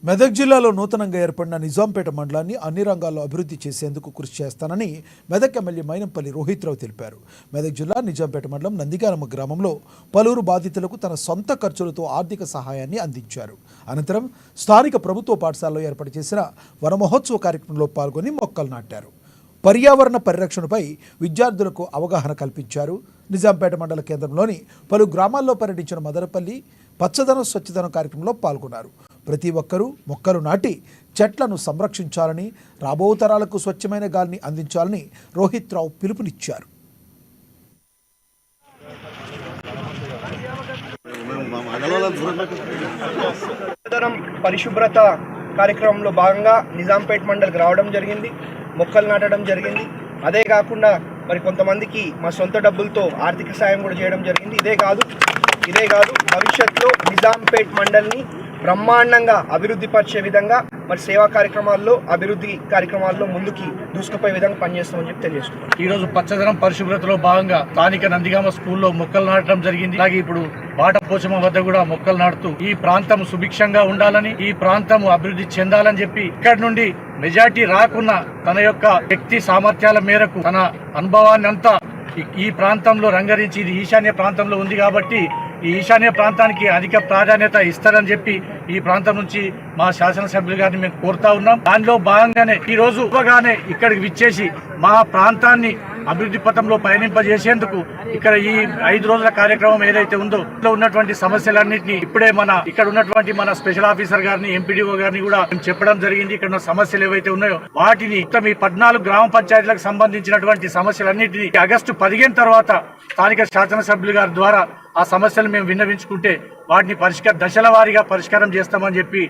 మెదక్ జిల్లాలో నూతనంగా ఏర్పడిన నిజాంపేట మండలాన్ని అన్ని రంగాల్లో అభివృద్ధి చేసేందుకు కృషి చేస్తానని మెదక్ ఎమ్మెల్యే మైనంపల్లి రోహిత్రావు తెలిపారు. మెదక్ జిల్లా నిజాంపేట మండలం నందిగానమ్మ గ్రామంలో పలువురు బాధితులకు తన సొంత ఖర్చులతో ఆర్థిక సహాయాన్ని అందించారు. అనంతరం స్థానిక ప్రభుత్వ పాఠశాలలో ఏర్పాటు చేసిన వన మహోత్సవ కార్యక్రమంలో పాల్గొని మొక్కలు నాటారు. పర్యావరణ పరిరక్షణపై విద్యార్థులకు అవగాహన కల్పించారు. నిజాంపేట మండల కేంద్రంలోని పలు గ్రామాల్లో పర్యటించిన మదనపల్లి పచ్చదనం స్వచ్ఛదనం కార్యక్రమంలో పాల్గొన్నారు. ప్రతి ఒక్కరూ మొక్కలు నాటి చెట్లను సంరక్షించాలని, రాబో తరాలకు స్వచ్ఛమైన గాలిని అందించాలని రోహిత్రావు పిలుపునిచ్చారు. పరిశుభ్రత కార్యక్రమంలో భాగంగా నిజాంపేట మండలికి రావడం జరిగింది, మొక్కలు నాటడం జరిగింది. అదే కాకుండా మరి కొంతమందికి మా సొంత డబ్బులతో ఆర్థిక సాయం కూడా చేయడం జరిగింది. ఇదే కాదు భవిష్యత్తులో నిజాంపేట మండలిని బ్రహ్మాండంగా అభివృద్ధి పరిచే విధంగా మరి సేవా కార్యక్రమాల్లో అభివృద్ధి కార్యక్రమాల్లో ముందుకి దూసుకుపోయే విధంగా పనిచేస్తామని చెప్పి తెలియజేస్తున్నాం. ఈ రోజు పచ్చదనం పరిశుభ్రతలో భాగంగా స్థానిక నందిగామ స్కూల్లో మొక్కలు నాటడం జరిగింది. అలాగే ఇప్పుడు బాటపోచమ్మ వద్ద కూడా మొక్కలు నాటుతూ ఈ ప్రాంతం సుభిక్షంగా ఉండాలని, ఈ ప్రాంతం అభివృద్ధి చెందాలని చెప్పి ఇక్కడ నుండి మెజార్టీ రాకున్నా తన యొక్క శక్తి సామర్థ్యాల మేరకు తన అనుభవాన్ని అంతా ఈ ప్రాంతంలో రంగరించి, ఇది ఈశాన్య ప్రాంతంలో ఉంది కాబట్టి ఈ ఈశాన్య ప్రాంతానికి అధిక ప్రాధాన్యత ఇస్తారని చెప్పి ఈ ప్రాంతం నుంచి మా శాసనసభ్యులు గారిని మేము కోరుతా ఉన్నాం. దానిలో భాగంగానే ఈ రోజు ఇక్కడికి విచ్చేసి మా ప్రాంతాన్ని అభివృద్ధి పథంలో పయనింపజేసేందుకు ఇక్కడ ఈ 5 రోజుల కార్యక్రమం ఏదైతే ఉందో ఇందులో ఉన్నటువంటి సమస్యలన్నింటినీ ఇప్పుడే ఇక్కడ ఉన్నటువంటి మన స్పెషల్ ఆఫీసర్ గారిని, ఎంపీడీఓ గారిని కూడా చెప్పడం జరిగింది. ఇక్కడ ఉన్న సమస్యలు ఏవైతే ఉన్నాయో వాటిని ఈ 14 గ్రామ పంచాయతీలకు సంబంధించినటువంటి సమస్యలన్నింటినీ ఆగస్టు 15 తర్వాత స్థానిక శాసనసభ్యులు గారి ద్వారా ఆ సమస్యలు మేము విన్నవించుకుంటే వాటిని దశల వారీగా పరిష్కారం చేస్తామని చెప్పి